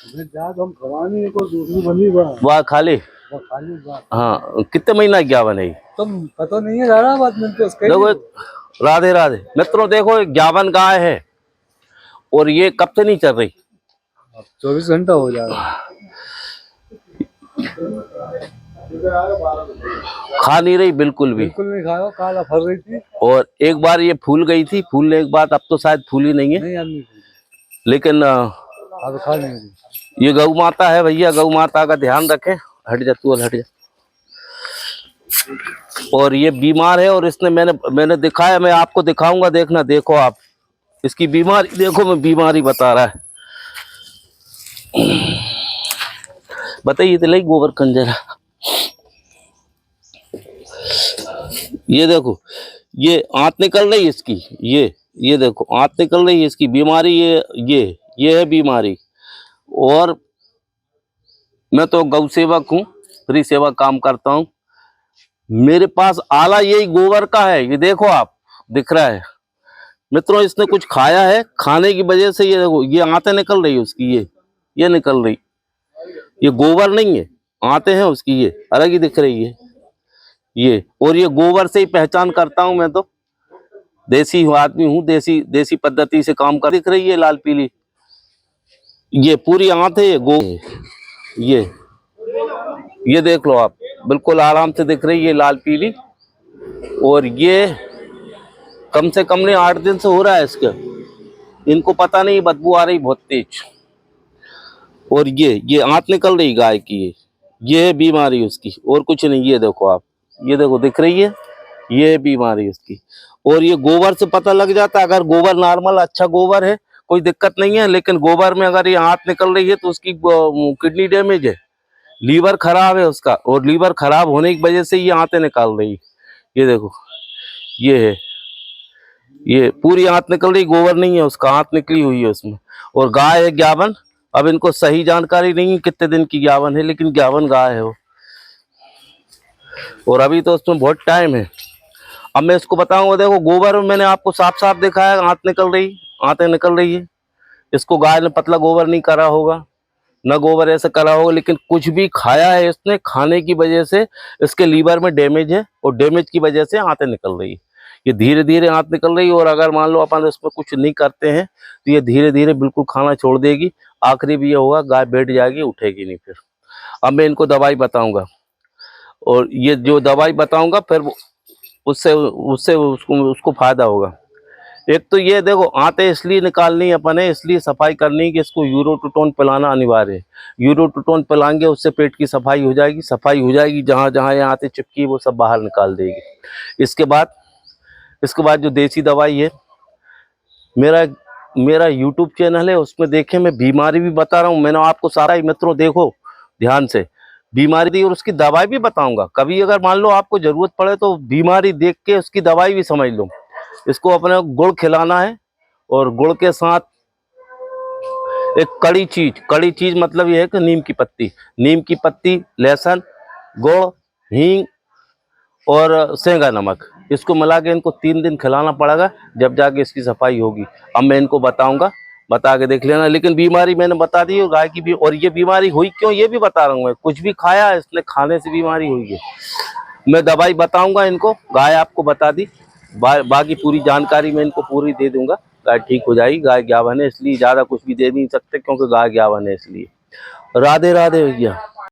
हम खवानी को दूसरी बनी वाह खाली खाली हाँ। कितने महीना ज्ञावन है? तुम पता नहीं है ज्यादा बात मिलते उसके। देखो राधे राधे मित्रों, देखो 51 गाय है और ये कब से नहीं चल रही? 24 घंटा हो जाएगा। खा नहीं रही बिल्कुल भी, बिल्कुल नहीं खाया, काला फर रही थी। और एक बार ये फूल गई थी, फूलने के बाद अब तो शायद फूली नहीं है। नहीं, लेकिन अब खा नहीं रही। ये गौ माता है भैया, गौ माता का ध्यान रखें। हट जा तू, हट जा। और ये बीमार है और इसने मैंने दिखाया, मैं आपको दिखाऊंगा, देखना। देखो आप इसकी बीमारी देखो, मैं बीमारी बता रहा है। बताइए तो गोबर कंजरा। ये देखो, ये आंत निकल रही है इसकी, ये देखो आंत निकल रही है इसकी। बीमारी ये है बीमारी। और मैं तो गौ सेवक हूँ, फ्री सेवा काम करता हूँ। मेरे पास आला यही गोबर का है, ये देखो आप, दिख रहा है मित्रों। इसने कुछ खाया है, खाने की वजह से ये देखो, ये आंतें निकल रही है उसकी, ये निकल रही। ये गोबर नहीं है, आंतें हैं उसकी, ये अलग ही दिख रही है ये। और ये गोबर से ही पहचान करता हूं मैं, तो देसी आदमी हूँ, देसी पद्धति से काम कर। दिख रही है लाल पीली, ये पूरी आंत है, ये देख लो आप, बिल्कुल आराम से दिख रही है लाल पीली। और ये कम से कम नहीं 8 दिन से हो रहा है इसका। इनको पता नहीं, बदबू आ रही बहुत तेज। और ये आंत निकल रही गाय की, ये है बीमारी उसकी, और कुछ नहीं। ये देखो आप, ये देखो दिख रही है, ये है बीमारी उसकी। और ये गोबर से पता लग जाता है। अगर गोबर नॉर्मल अच्छा गोबर है, कोई दिक्कत नहीं है, लेकिन गोबर में अगर ये आंत निकल रही है तो उसकी किडनी डैमेज है, लीवर खराब है उसका, और लीवर खराब होने की वजह से ये आंतें निकाल रही है। ये देखो, ये है, ये पूरी आंत निकल रही, गोबर नहीं है उसका, आंत निकली हुई है उसमें। और गाय है 51। अब इनको सही जानकारी नहीं है कितने दिन की 51 है, लेकिन 51 गाय है वो। और अभी तो उसमें बहुत टाइम है। अब मैं इसको बताऊंगा, देखो गोबर में मैंने आपको साफ साफ दिखाया, आंत निकल रही, आंतें निकल रही है। इसको गाय ने पतला गोबर नहीं करा होगा, न गोबर ऐसा करा होगा, लेकिन कुछ भी खाया है इसने, खाने की वजह से इसके लीवर में डैमेज है, और डैमेज की वजह से आंतें निकल रही है। ये धीरे धीरे आंत निकल रही है, और अगर मान लो अपन इसमें कुछ नहीं करते हैं तो ये धीरे धीरे बिल्कुल खाना छोड़ देगी। आखिरी भी ये होगा, गाय बैठ जाएगी, उठेगी नहीं फिर। अब मैं इनको दवाई बताऊंगा, और ये जो दवाई बताऊंगा फिर उससे उससे उसको फायदा होगा। एक तो ये देखो, आंतें इसलिए निकालनी अपन है, इसलिए सफाई करनी है कि इसको यूरोटोटोन पिलाना अनिवार्य है। यूरोटोटोन पिलाएंगे, उससे पेट की सफाई हो जाएगी। सफाई हो जाएगी, जहाँ जहाँ ये आंतें चिपकी वो सब बाहर निकाल देगी। इसके बाद जो देसी दवाई है, मेरा यूट्यूब चैनल है, उसमें देखें, मैं बीमारी भी बता रहा हूँ। मैंने आपको सारा ही, मित्रों देखो ध्यान से, बीमारी दी और उसकी दवाई भी बताऊंगा। कभी अगर मान लो आपको जरूरत पड़े तो बीमारी देख के उसकी दवाई भी समझ लो। इसको अपने गुड़ खिलाना है, और गुड़ के साथ एक कड़ी चीज मतलब ये है कि नीम की पत्ती, लहसुन, गुड़, हींग और सेंधा नमक, इसको मिला के इनको 3 दिन खिलाना पड़ेगा, जब जाके इसकी सफाई होगी। अब मैं इनको बताऊंगा, बता के देख लेना। लेकिन बीमारी मैंने बता दी है गाय की भी, और ये बीमारी हुई क्यों ये भी बता रहा हूँ मैं। कुछ भी खाया इसने, खाने से बीमारी हुई है। मैं दवाई बताऊंगा इनको, गाय आपको बता दी, बाकी पूरी जानकारी मैं इनको पूरी दे दूंगा। गाय ठीक हो जाएगी। गाय 51 है, इसलिए ज़्यादा कुछ भी दे नहीं सकते, क्योंकि गाय 51 है इसलिए। राधे राधे भैया।